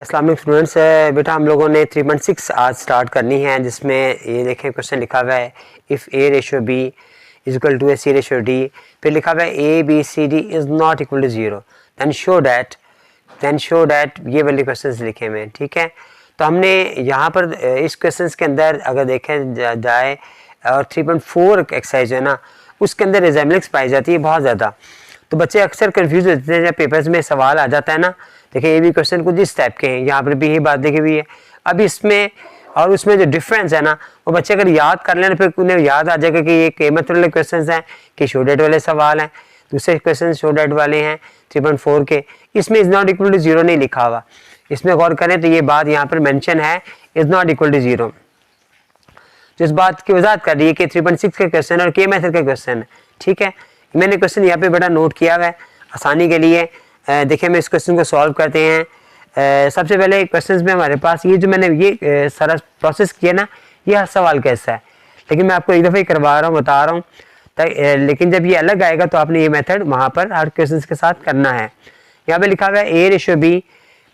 अस्सलाम वालेकुम स्टूडेंट्स। बेटा हम लोगों ने 3.6 आज स्टार्ट करनी है, जिसमें ये देखें क्वेश्चन लिखा हुआ है if A ratio B is equal to A C ratio D, फिर लिखा हुआ है A B C D is not equal to zero, then show that ये वाले क्वेश्चन लिखे हुए हैं। ठीक है, तो हमने यहाँ पर इस क्वेश्चन के अंदर अगर देखें जाए और 3.4 एक्सरसाइज है ना, उसके अंदर रिजेम्बलेंस पाई जाती है बहुत ज़्यादा। तो बच्चे अक्सर कंफ्यूज होते हैं जब पेपर्स में सवाल आ जाता है ना। देखिए ये भी क्वेश्चन कुछ इस टाइप के हैं, यहाँ पर भी यही बात देखी हुई है। अब इसमें और उसमें जो डिफरेंस है ना, वो बच्चे अगर याद कर लेना फिर उन्हें याद आ जाएगा कि ये कीमत वाले क्वेश्चन हैं कि शो डेट वाले सवाल हैं, दूसरे क्वेश्चन शो डेट वाले हैं 3.4 के। इसमें is not equal to zero नहीं लिखा हुआ, इसमें गौर करें तो ये बात यहाँ पर मेंशन है is not equal to zero. तो इस बात की वजाहत कर रही है कि 3.6 का क्वेश्चन और के मेथड का क्वेश्चन है। ठीक है, मैंने क्वेश्चन यहाँ पे बेटा नोट किया हुआ है आसानी के लिए। देखिए मैं इस क्वेश्चन को सॉल्व करते हैं। सबसे पहले क्वेश्चन में हमारे पास ये जो मैंने ये सारा प्रोसेस किया ना, ये हर सवाल कैसा है, लेकिन मैं आपको एक दफ़ा ही करवा रहा हूँ, बता रहा हूँ। लेकिन जब ये अलग आएगा तो आपने ये मेथड वहाँ पर हर क्वेश्चन के साथ करना है। यहाँ पे लिखा हुआ है ए रेशो बी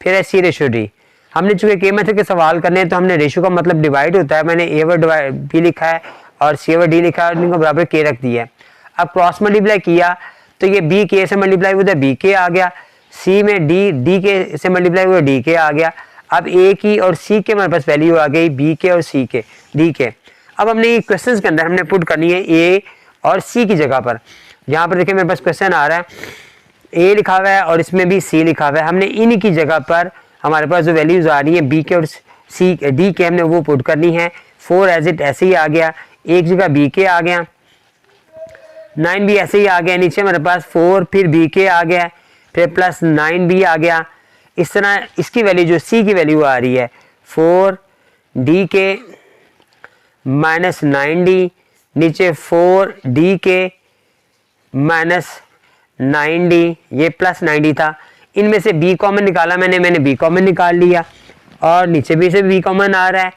फिर है सी रेशो डी। हमने चूँकि के मेथड के सवाल करने हैं तो हमने रेशो का मतलब डिवाइड होता है, मैंने ए वर बी लिखा है और सी वर डी लिखा है और इनको बराबर के रख दिया है। अब क्रॉस मल्टीप्लाई किया तो ये बी के से मल्टीप्लाई हुआ बी के आ गया, सी में डी के से मल्टीप्लाई हुआ डी के आ गया। अब ए की और सी के हमारे पास वैल्यू आ गई बी के और सी के डी के। अब हमने ये क्वेश्चंस के अंदर हमने पुट करनी है ए और सी की जगह पर। यहाँ पर देखिए मेरे पास क्वेश्चन आ रहा है, ए लिखा हुआ है और इसमें भी सी लिखा हुआ है। हमने इन की जगह पर हमारे पास जो वैल्यूज आ रही है बी के और सी डी के हमने वो पुट करनी है। 4 एज इट ऐसे ही आ गया, एक जगह बी के आ गया, 9 भी ऐसे ही आ गया, नीचे मेरे पास 4 फिर बी के आ गया, फिर प्लस 9 भी आ गया। इस तरह इसकी वैल्यू जो सी की वैल्यू आ रही है 4 डी के माइनस 9D, नीचे 4 डी के माइनस 9D, ये प्लस 9D था। इनमें से बी कॉमन निकाला मैंने बी कॉमन निकाल लिया और नीचे भी से बी कॉमन आ रहा है।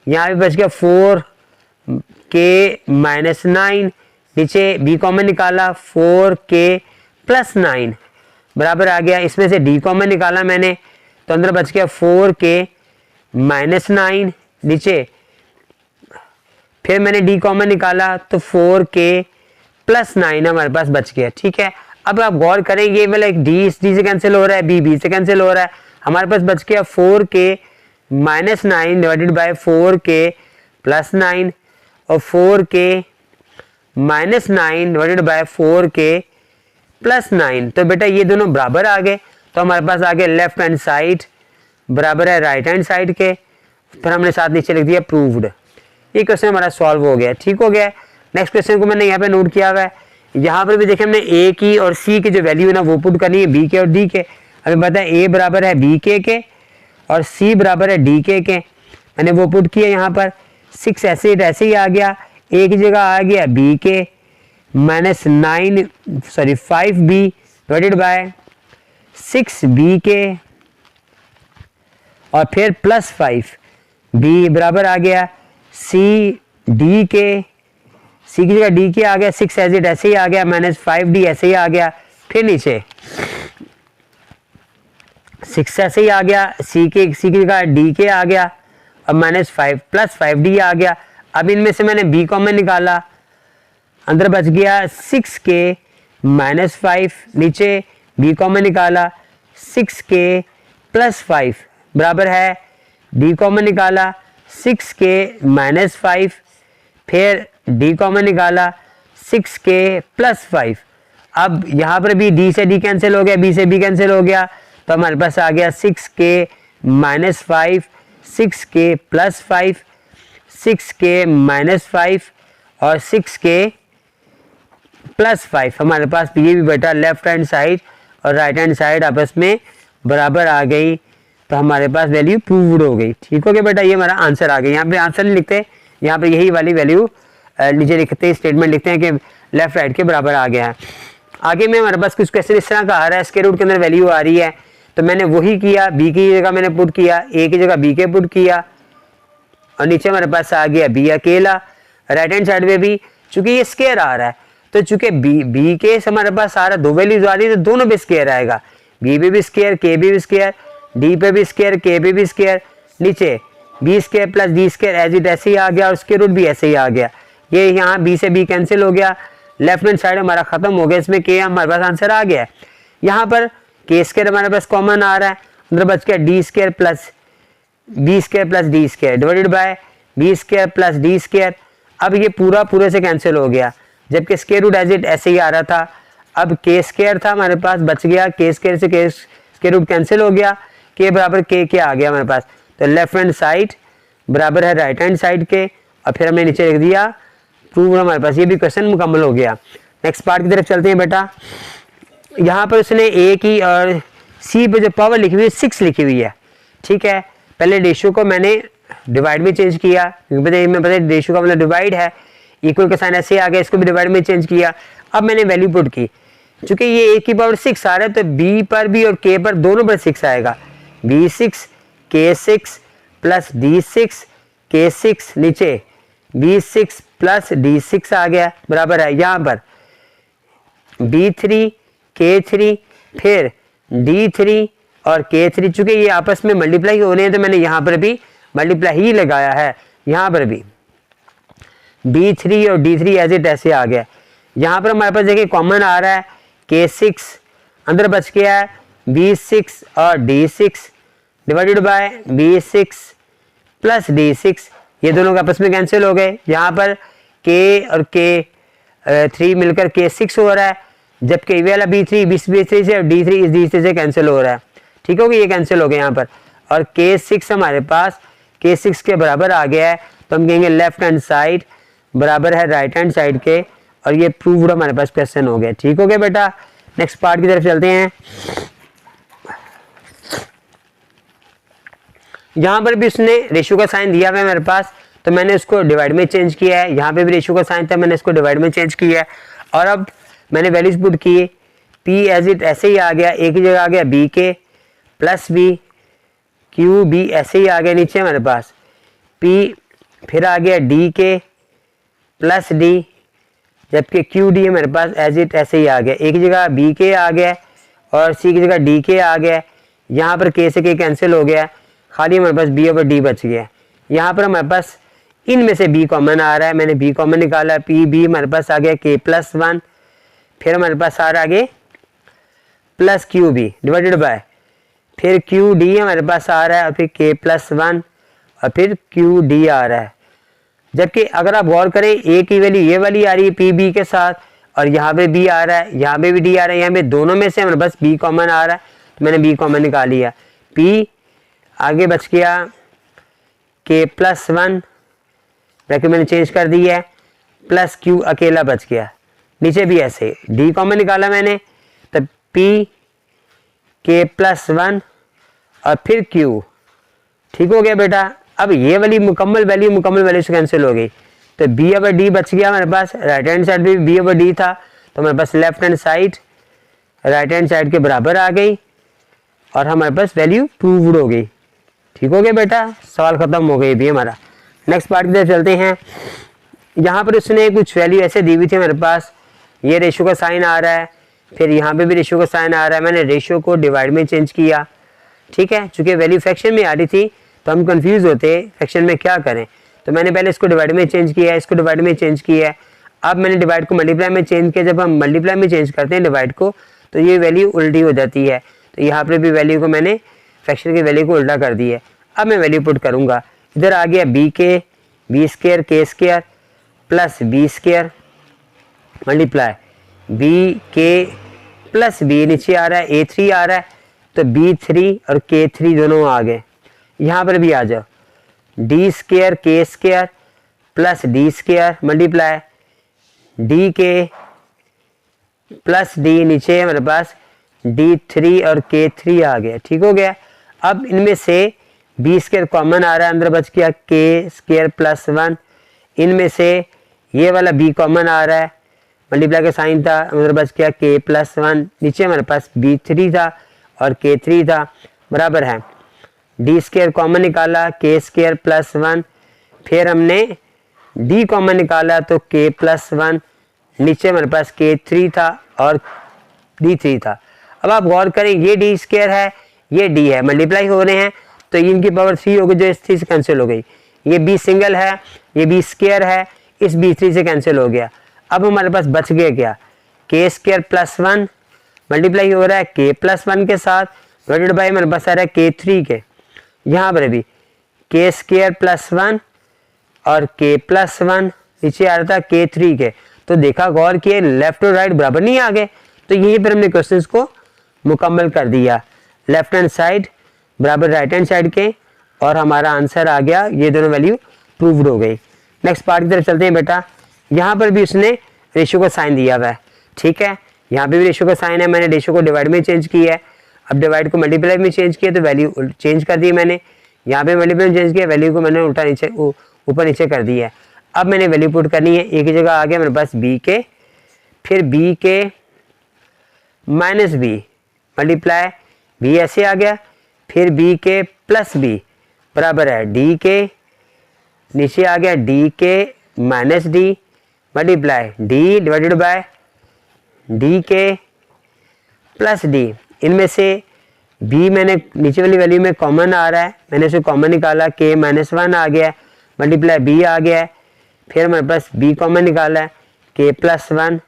यहाँ पे बच गया 4 के माइनस 9, नीचे बी कॉमन निकाला 4 के प्लस 9 बराबर आ गया। इसमें से डी कॉमन निकाला मैंने तो अंदर बच गया 4 के माइनस 9, नीचे फिर मैंने डी कॉमन निकाला तो 4 के प्लस 9 हमारे पास बच गया। ठीक है, अब आप गौर करें ये वाला एक डी इस डी से कैंसिल हो रहा है, बी से कैंसिल हो रहा है, हमारे पास बच गया 4 के माइनस 9 डिवाइडेड बाय 4 के प्लस 9 और 4 के माइनस 9 डिवाइडेड बाय 4 के प्लस 9। तो बेटा ये दोनों बराबर आ गए, तो हमारे पास आ गए लेफ्ट हैंड साइड बराबर है राइट हैंड साइड के। फिर हमने साथ नीचे लिख दिया प्रूव्ड। ये क्वेश्चन हमारा सॉल्व हो गया, ठीक हो गया। नेक्स्ट क्वेश्चन को मैंने यहाँ पे नोट किया हुआ है। यहाँ पर भी देखें हमने ए की और सी की जो वैल्यू है ना वो पुट करनी है बी के और डी के। हमें पता है ए बराबर है बी के और सी बराबर है डी के। मैंने वो पुट किया यहाँ पर 6 ऐसे ही आ गया, ए की जगह आ गया बी के minus 5b divided by 6b के और फिर प्लस 5b बराबर आ गया सी डी के, सी की जगह डी के आ गया, 6 एज इट ऐसे ही आ गया, माइनस 5d ऐसे ही आ गया, फिर नीचे 6 ऐसे ही आ गया, सी की जगह डी के आ गया और माइनस 5 प्लस 5d आ गया। अब इनमें से मैंने बी कॉमन निकाला, अंदर बच गया 6 के माइनस 5, नीचे बी कॉमन निकाला 6 के प्लस 5 बराबर है डी कॉमन निकाला 6 के माइनस 5, फिर डी कॉमन निकाला 6 के प्लस 5। अब यहाँ पर भी डी से डी कैंसिल हो गया, बी से बी कैंसिल हो गया, तो हमारे पास आ गया 6 के माइनस 5, 6 के प्लस 5, 6 के माइनस 5 और 6 के प्लस 5। हमारे पास ये भी बेटा लेफ्ट हैंड साइड और राइट हैंड साइड आपस में बराबर आ गई, तो हमारे पास वैल्यू प्रूव्ड हो गई। ठीक हो गया बेटा, ये हमारा आंसर आ गया। यहाँ पे आंसर नहीं लिखते, यहाँ पे यही वाली वैल्यू नीचे लिखते हैं, स्टेटमेंट लिखते हैं कि लेफ्ट राइट के बराबर आ गया है। आगे में हमारे पास कुछ क्वेश्चन इस तरह का आ रहा है, स्क्वायर रूट के अंदर वैल्यू आ रही है, तो मैंने वही किया, बी की जगह मैंने पुट किया, ए की जगह बी के पुट किया और नीचे हमारे पास आ गया बी अकेला। राइट हैंड साइड में भी चूंकि ये स्क्वायर आ रहा है, तो चूंकि बी के से हमारे पास सारा दो वैल्यूज आ रही है, तो दोनों भी स्क्वायर आएगा, बी भी स्क्वायर के भी स्क्वायर, डी पे भी स्क्वायर, के पे भी स्क्वायर, नीचे B square plus D square as it ऐसे ही आ गया और उसके रूट भी ऐसे ही आ गया। ये यहाँ बी से बी कैंसिल हो गया, लेफ्ट हैंड साइड हमारा खत्म हो गया, इसमें के हमारे पास आंसर आ गया। यहाँ पर के स्क्वायर हमारे पास कॉमन आ रहा है, अंदर बच गया D square plus D square divided by B square plus D square. अब ये पूरा पूरे से कैंसिल हो गया, जबकि स्क्वायर रूट एज इट ऐसे ही आ रहा था। अब के स्क्वायर था हमारे पास, बच गया के स्क्वायर से के स्क्वायर रूट कैंसिल हो गया, के बराबर के आ गया हमारे पास। तो लेफ्ट हैंड साइड बराबर है राइट हैंड साइड के, और फिर हमने नीचे लिख दिया प्रूव हमारे पास। ये भी क्वेश्चन मुकम्मल हो गया। नेक्स्ट पार्ट की तरफ चलते हैं बेटा। यहाँ पर उसने ए की और सी पे जो पावर लिखी हुई है 6 लिखी हुई है, ठीक है। पहले रेशियो को मैंने डिवाइड में चेंज किया, क्योंकि मैं पता रेशियो का मतलब डिवाइड है, इक्वल का साइन ऐसे आ गया, इसको भी डिवाइड में चेंज किया। अब मैंने वैल्यू पुट की, चूंकि ये ए की पावर 6 आ रहा है तो बी पर भी और के पर दोनों पर 6 आएगा। B6 K6 plus D6 K6, नीचे B6 प्लस D6 आ गया, बराबर है यहाँ पर B3 K3 फिर D3 और K3। चूंकि ये आपस में मल्टीप्लाई हो रहे हैं तो मैंने यहाँ पर भी मल्टीप्लाई ही लगाया है, यहाँ पर भी B3 और D3 एज इट ऐसे आ गया। यहाँ पर हमारे पास देखिए कॉमन आ रहा है K6, अंदर बच गया है B6 और D6 divided by B6 plus D6, ये दोनों का आपस में कैंसिल हो गए। यहाँ पर K और K3 मिलकर K6 हो रहा है, जबकि ये वाला B3 B3 से और D3 इस D3 से कैंसिल हो रहा है, ठीक हो गया, ये कैंसिल हो गया यहाँ पर। और K6 हमारे पास K6 के बराबर आ गया है, तो हम कहेंगे लेफ्ट हैंड साइड बराबर है राइट हैंड साइड के, और ये प्रूव्ड हमारे पास क्वेश्चन हो गया, ठीक हो गया बेटा। नेक्स्ट पार्ट की तरफ चलते हैं। यहाँ पर भी उसने रेशियो का साइन दिया हुआ है मेरे पास, तो मैंने उसको डिवाइड में चेंज किया है। यहाँ पे भी रेशियो का साइन था, मैंने इसको डिवाइड में चेंज किया है। और अब मैंने वैल्यूज पुट किए, पी एज इट ऐसे ही आ गया, एक ही जगह आ गया B K plus B, Q B ऐसे ही आ गया नीचे हमारे पास, पी फिर आ गया डी के प्लस डी, जबकि क्यू डी हमारे पास एज इट ऐसे ही आ गया, एक ही जगह बी के आ गया और सी की जगह डी के आ गया। यहाँ पर के से के कैंसिल हो गया, खाली हमारे पास बी ओवर डी बच गया। यहाँ पर हमारे पास इनमें से बी कॉमन आ रहा है, मैंने बी कॉमन निकाला, पी बी हमारे पास आ गया के प्लस 1, फिर हमारे पास आ रहा आगे plus Q B divided by फिर क्यू डी हमारे पास आ रहा है, और फिर के प्लस 1 और फिर क्यू डी आ रहा है। जबकि अगर आप गौर करें ए की वैल्यू ये वाली आ रही है पी बी के साथ, और यहाँ पे बी आ रहा है, यहाँ पे भी डी आ रहा है, यहाँ पे दोनों में से हमारे पास बी कॉमन आ रहा है, तो मैंने बी कॉमन निकाल लिया। पी आगे बच गया के प्लस 1, ब्रैकेट मैंने चेंज कर दी है, प्लस क्यू अकेला बच गया, नीचे भी ऐसे डी कॉमन निकाला मैंने, तो पी के प्लस 1 और फिर क्यू, ठीक हो गया बेटा। अब ये वाली मुकम्मल वैल्यू से कैंसिल हो गई, तो बी ओवर डी बच गया हमारे पास, राइट हैंड साइड भी बी ओवर डी था, तो हमारे पास left hand side right hand side के बराबर आ गई, और हमारे पास वैल्यू प्रूव्ड हो गई, ठीक हो गया बेटा, सवाल खत्म हो गई भी हमारा। नेक्स्ट पार्ट की तरफ चलते हैं। यहाँ पर उसने कुछ वैल्यू ऐसे दी हुई थी हमारे पास, ये रेशियो का साइन आ रहा है, फिर यहाँ पे भी रेशियो का साइन आ रहा है, मैंने रेशियो को डिवाइड में चेंज किया, ठीक है। चूंकि वैल्यू फ्रैक्शन में आ रही थी तो हम कंफ्यूज होते फ्रैक्शन में क्या करें, तो मैंने पहले इसको डिवाइड में चेंज किया है, इसको डिवाइड में चेंज किया है। अब मैंने डिवाइड को मल्टीप्लाई में चेंज किया, जब हम मल्टीप्लाई में चेंज करते हैं डिवाइड को तो ये वैल्यू उल्टी हो जाती है, तो यहाँ पर भी वैल्यू को मैंने फ्रैक्शन की वैल्यू को उल्टा कर दिया है। अब मैं वैल्यू पुट करूँगा, इधर आ गया B K B square K square plus B square multiply B K plus B, नीचे आ रहा है A3 आ रहा है, तो B3 और K3 दोनों आ गए। यहाँ पर भी आ जाओ, D square K square plus D square multiply D के प्लस डी, नीचे हमारे पास D3 और K3 आ गया, ठीक हो गया। अब इनमें से बी स्क्वायर कॉमन आ रहा है, अंदर बच गया के स्क्वायर प्लस 1, इनमें से ये वाला बी कॉमन आ रहा है, मल्टीप्लाई का साइन था, अंदर बच गया के प्लस 1, नीचे हमारे पास B3 था और K3 था, बराबर है डी स्क्वायर कॉमन निकाला के स्क्वायर प्लस 1, फिर हमने डी कॉमन निकाला तो के प्लस 1, नीचे हमारे पास K3 था और D3 था। अब आप गौर करें, ये डी स्क्वायर है, ये डी है, मल्टीप्लाई हो रहे हैं तो इनकी पावर 3 हो गई जो इस 3 से कैंसिल हो गई। ये बी सिंगल है, ये बी स्क्वायर है, इस बी 3 से कैंसिल हो गया। अब हमारे पास बच गया क्या, के स्क्वायर प्लस 1 मल्टीप्लाई हो रहा है के प्लस 1 के साथ डिवाइडेड बाई हमारे पास आ रहा है के 3 के। यहाँ पर भी के स्क्वायर प्लस 1 और के प्लस 1 नीचे आ रहा था के 3 के। तो देखा गौर किए लेफ्ट और राइट बराबर नहीं आ गए, तो यहीं पर हमने क्वेश्चंस को मुकम्मल कर दिया, लेफ्ट हैंड साइड बराबर राइट हैंड साइड के, और हमारा आंसर आ गया, ये दोनों वैल्यू प्रूव्ड हो गई। नेक्स्ट पार्ट की तरफ चलते हैं बेटा। यहाँ पर भी उसने रेशियो का साइन दिया हुआ है, ठीक है, यहाँ पे भी रेशियो का साइन है, मैंने रेशियो को डिवाइड में चेंज किया है, अब डिवाइड को मल्टीप्लाई में चेंज किया तो वैल्यू चेंज कर दी मैंने, यहाँ पे मल्टीप्लाई में चेंज किया, वैल्यू को मैंने उल्टा नीचे ऊपर नीचे कर दिया है। अब मैंने वैल्यू पुट करनी है, एक ही जगह आ गया मेरे पास बी के, फिर बी के माइनस बी मल्टीप्लाई बी ऐसे आ गया, फिर बी के प्लस बी बराबर है डी के, नीचे आ गया डी के minus D multiply D divided by D के प्लस डी। इनमें से b मैंने नीचे वाली वैल्यू में कॉमन आ रहा है, मैंने इसे कॉमन निकाला, k माइनस 1 आ गया है मल्टीप्लाई b आ गया है, फिर हमारे पास b कॉमन निकाला है k प्लस 1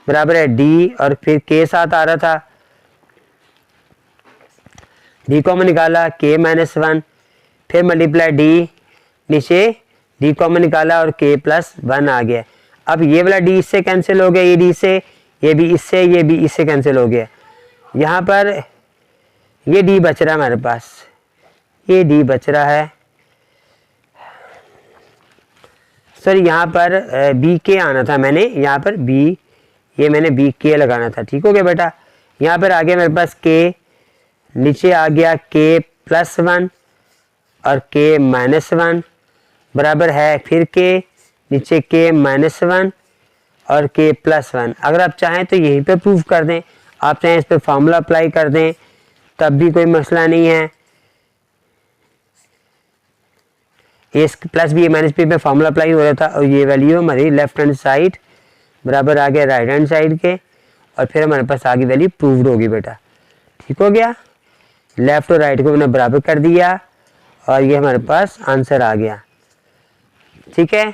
बराबर है d, और फिर k साथ आ रहा था d कॉमन निकाला k माइनस 1, फिर मल्टीप्लाई d, नीचे d कॉमन निकाला और k प्लस 1 आ गया। अब ये वाला d इससे कैंसिल हो गया, ये d से, ये भी इससे, ये भी इससे कैंसिल हो गया। यहाँ पर ये d बच रहा है हमारे पास, ये d बच रहा है, सर यहाँ पर बी के आना था, मैंने यहाँ पर b, ये मैंने बी के लगाना था, ठीक हो गया बेटा। यहाँ पर आ गया मेरे पास k, नीचे आ गया k प्लस 1 और k माइनस 1 बराबर है फिर k, नीचे k माइनस 1 और k प्लस 1। अगर आप चाहें तो यहीं पे प्रूफ कर दें, आप चाहें इस पर फॉर्मूला अप्लाई कर दें, तब भी कोई मसला नहीं है। ए प्लस बी माइनस बी पे फॉर्मूला अप्लाई हो रहा था, और ये वैल्यू हमारी लेफ्ट हैंड साइड बराबर आ गया राइट हैंड साइड के, और फिर हमारे पास आगे वैल्यू प्रूव्ड होगी बेटा, ठीक हो गया। लेफ्ट और राइट को मैंने बराबर कर दिया और ये हमारे पास आंसर आ गया, ठीक है।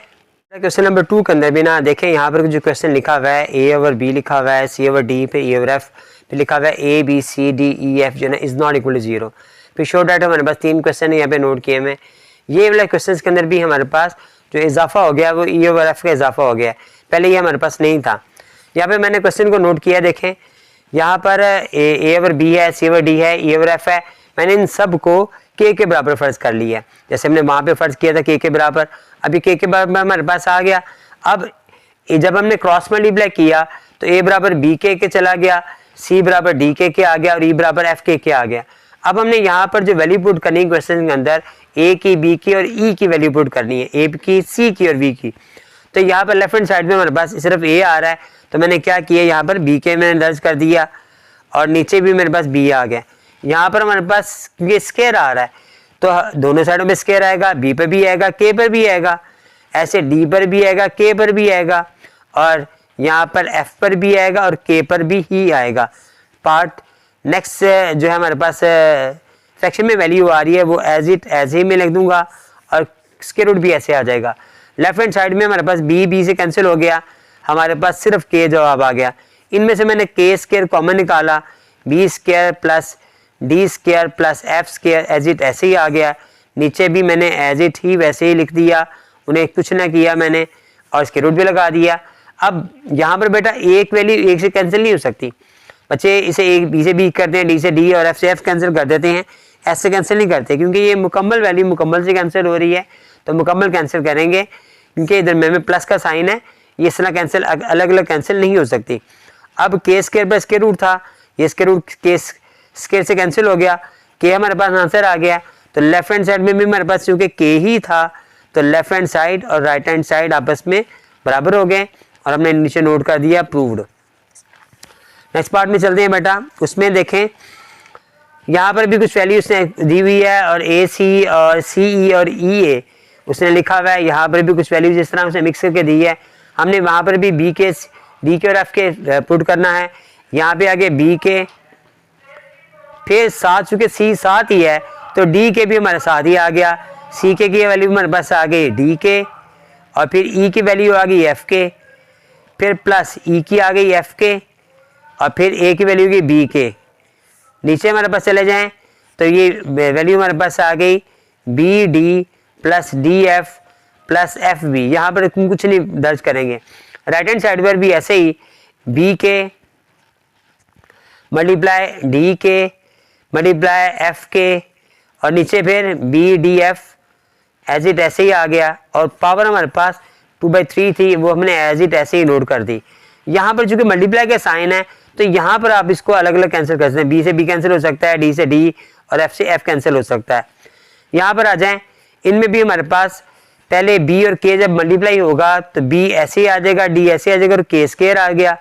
क्वेश्चन नंबर 2 के अंदर भी ना देखें, यहाँ पर जो क्वेश्चन लिखा हुआ है ए ओवर बी लिखा हुआ है, सी ओवर डी पे ए ओवर एफ पे लिखा हुआ है, A B C D E F जो है इज नॉट इक्वल टू 0। फिर शॉर्ट डाटा हमारे पास 3 क्वेश्चन यहाँ पे नोट किए हैं। ये वाले क्वेश्चन के अंदर भी हमारे पास जो इजाफा हो गया वो ई ओवर एफ का इजाफा हो गया, पहले ये हमारे पास नहीं था। यहाँ पे मैंने क्वेश्चन को नोट किया, देखें यहाँ पर ए ओवर बी है, सी ओवर डी है, ई ओवर एफ है, मैंने इन सब को के बराबर फर्ज कर लिया, जैसे हमने वहाँ पे फर्ज किया था के बराबर, अभी के बराबर हमारे पास आ गया। अब जब हमने क्रॉस मल्टीप्लाई किया तो ए बराबर बी के चला गया, सी बराबर डी के आ गया और ई बराबर एफ के आ गया। अब हमने यहाँ पर जो वैल्यू पुट करनी है क्वेश्चन के अंदर, ए की, बी की और ई की वैल्यू पुट करनी है, ए की, सी की और बी की। तो यहाँ पर लेफ्ट हैंड साइड में हमारे पास सिर्फ ए आ रहा है, तो मैंने क्या किया, यहाँ पर बी के मैंने दर्ज कर दिया और नीचे भी मेरे पास बी आ गया। यहाँ पर हमारे पास ये स्क्वायर आ रहा है तो दोनों साइडों में स्क्वायर आएगा, बी पर भी आएगा, के पर भी आएगा, ऐसे डी पर भी आएगा, के पर भी आएगा, और यहाँ पर एफ पर भी आएगा और के पर भी ही आएगा। पार्ट नेक्स्ट जो है हमारे पास फ्रैक्शन में वैल्यू आ रही है वो एज ही में लिख दूंगा और स्क्वायर रूट भी ऐसे आ जाएगा। लेफ्ट हैंड साइड में हमारे पास बी से कैंसिल हो गया, हमारे पास सिर्फ के जवाब आ गया। इनमें से मैंने के स्क्वायर कॉमन निकाला, B square plus D square plus F square as it ऐसे ही आ गया। नीचे भी मैंने एज इट ही वैसे ही लिख दिया, उन्हें कुछ ना किया मैंने, और स्क्वायर रूट भी लगा दिया। अब यहाँ पर बेटा एक वैल्यू एक से कैंसिल नहीं हो सकती, बच्चे इसे एक बी से बी करते हैं, डी से डी और एफ से एफ कैंसिल कर देते हैं, एस से कैंसिल नहीं करते, क्योंकि ये मुकम्मल वैल्यू मुकम्मल से कैंसिल हो रही है, तो मुकम्मल कैंसिल करेंगे, क्योंकि इधर में प्लस का साइन है, ये इस तरह कैंसिल अलग अलग कैंसिल नहीं हो सकती। अब के स्क्वायर पर स्क्वायर रूट था, ये स्क्वायर रूट के स्क्वायर से कैंसिल हो गया, के हमारे पास आंसर आ गया। तो लेफ्ट हैंड साइड में भी हमारे पास क्योंकि के ही था तो लेफ्ट हैंड साइड और राइट हैंड साइड आपस में बराबर हो गए, और हमने नीचे नोट कर दिया प्रूव्ड। नेक्स्ट पार्ट में चलते हैं बेटा, उसमें देखें यहाँ पर भी कुछ वैल्यू उसने दी हुई है, और ए सी और सी ई और ई ए उसने लिखा हुआ है। यहाँ पर भी कुछ वैल्यू जिस तरह उसने मिक्स करके दी है, हमने वहाँ पर भी बी के और एफ के पुट करना है। यहाँ पे आगे बी के, फिर साथ, चूँकि सी साथ ही है तो डी के भी हमारे साथ ही आ गया, सी के की वैल्यू हमारे पास आ गई डी के, और फिर ई की वैल्यू आ गई एफ के, फिर प्लस ई की आ गई एफ के, और फिर ए की वैल्यू की बी के। नीचे हमारे पास चले जाएं तो ये वैल्यू हमारे पास आ गई B D plus D F plus F B. यहाँ पर कुछ नहीं दर्ज करेंगे। राइट हैंड साइड पर भी ऐसे ही B K multiply D K multiply F K, और नीचे फिर B D F as it ऐसे ही आ गया, और पावर हमारे पास 2/3 थी वो हमने एज इट ऐसे ही नोट कर दी। यहाँ पर चूंकि मल्टीप्लाई का साइन है तो यहाँ पर आप इसको अलग अलग कैंसिल कर सकते हैं, बी से बी कैंसिल हो सकता है, डी से डी, और एफ से एफ कैंसिल हो सकता है। यहाँ पर आ जाएं, इनमें भी हमारे पास पहले बी और के जब मल्टीप्लाई होगा तो बी ऐसे ही आ जाएगा, डी ऐसे आ जाएगा, और के स्क्वायर आ गया,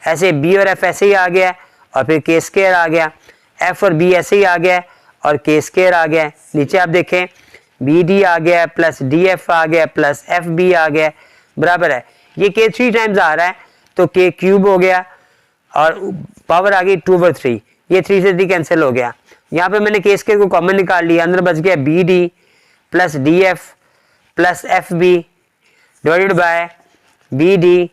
ऐसे बी और एफ ऐसे ही आ गया, और फिर के स्क्वायर आ गया, एफ और बी ऐसे ही आ गया, और के स्क्वायर आ गया। नीचे आप देखें बी डी आ गया प्लस डी एफ आ गया प्लस एफ बी आ गया, बराबर है। ये के 3 टाइम्स आ रहा है तो के क्यूब हो गया, और पावर आ गई 2/3, ये 3 से 3 कैंसिल हो गया। यहाँ पे मैंने के स्क्वायर को कॉमन निकाल लिया, अंदर बच गया B D plus D F plus F B divided by B D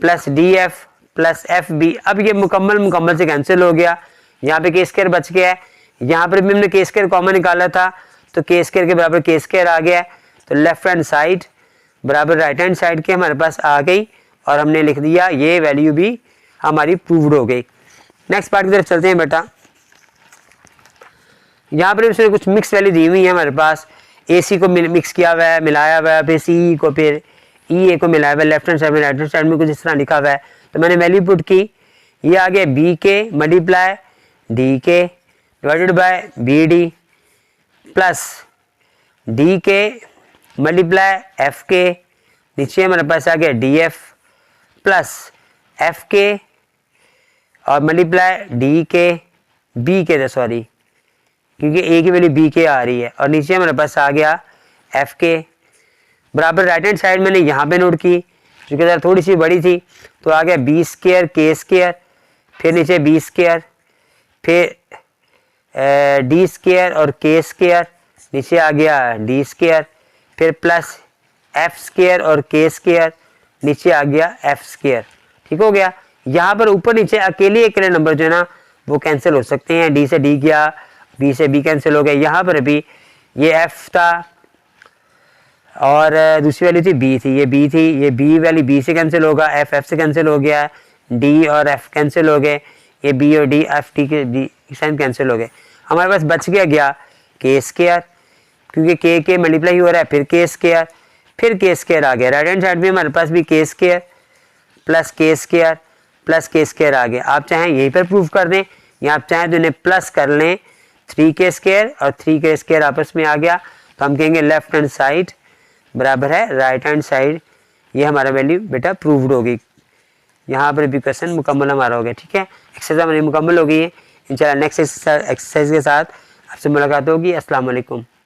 plus D F plus F B. अब ये मुकम्मल से कैंसिल हो गया, यहाँ पे के स्क्वायर बच गया है, यहाँ पर भी हमने के स्क्वायर कॉमन निकाला था तो के स्क्वायर के बराबर के स्क्वायर आ गया, तो लेफ्ट हैंड साइड बराबर राइट हैंड साइड के हमारे पास आ गई, और हमने लिख दिया ये वैल्यू भी हमारी प्रूव्ड हो गई। नेक्स्ट पार्ट की तरफ चलते हैं बेटा। यहाँ पर इसमें कुछ मिक्स वैल्यू दी हुई है हमारे पास, ए सी को मिक्स किया हुआ है, मिलाया हुआ है, फिर सी को, फिर ई ए को मिलाया हुआ है, लेफ्ट हैंड साइड में राइट हैंड साइड में कुछ इस तरह लिखा हुआ है। तो मैंने वैल्यू पुट की, ये आ गया B K multiply D K divided by B D plus D K multiply F K, नीचे हमारे पास आ गया D F plus F K और मल्टीप्लाई डी के बी के, सॉरी क्योंकि ए की वैल्यू बी के आ रही है, और नीचे हमारे पास आ गया एफ के बराबर राइट हैंड साइड मैंने यहाँ पे नोट की, क्योंकि ज़रा थोड़ी सी बड़ी थी, तो आ गया बी स्क्वायर के स्क्वायर, फिर नीचे बी स्क्वायर, फिर डी स्क्वायर और के स्क्वायर, नीचे आ गया डी स्क्वायर, फिर प्लस एफ स्क्वायर और के स्क्वायर, नीचे आ गया एफ स्क्वायर। ठीक हो गया। यहाँ पर ऊपर नीचे अकेले नंबर जो है ना वो कैंसिल हो सकते हैं, डी से डी गया, बी से बी कैंसिल हो गया। यहाँ पर भी ये एफ था और दूसरी वैल्यू थी बी थी, ये बी थी, ये बी वैल्यू बी से कैंसिल होगा, एफ एफ से कैंसिल हो गया, डी और एफ कैंसिल हो गए, ये बी और डी एफ टी के डी साइन कैंसिल हो गए। हमारे पास बच गया के स्क्वायर, क्योंकि के मल्टीप्लाई हो रहा है, फिर के स्क्वायर, फिर के स्क्वायर आ गया। राइट हैंड साइड में हमारे पास भी के स्क्वायर प्लस के स्क्वायर प्लस के स्क्वायर आ गया। आप चाहें यहीं पर प्रूफ कर दें, या आप चाहें तो इन्हें प्लस कर लें, 3 के स्क्वायर और 3 के स्क्वायर आपस में आ गया, तो हम कहेंगे लेफ्ट हैंड साइड बराबर है राइट हैंड साइड। ये हमारा वैल्यू बेटा प्रूव्ड होगी। यहाँ पर भी क्वेश्चन मुकम्मल हमारा हो गया। ठीक है, एक्सरसाइज हमारी मुकम्मल हो गई है। इंशाल्लाह नेक्स्ट एक्सरसाइज के साथ आपसे मुलाकात होगी। अस्सलाम वालेकुम।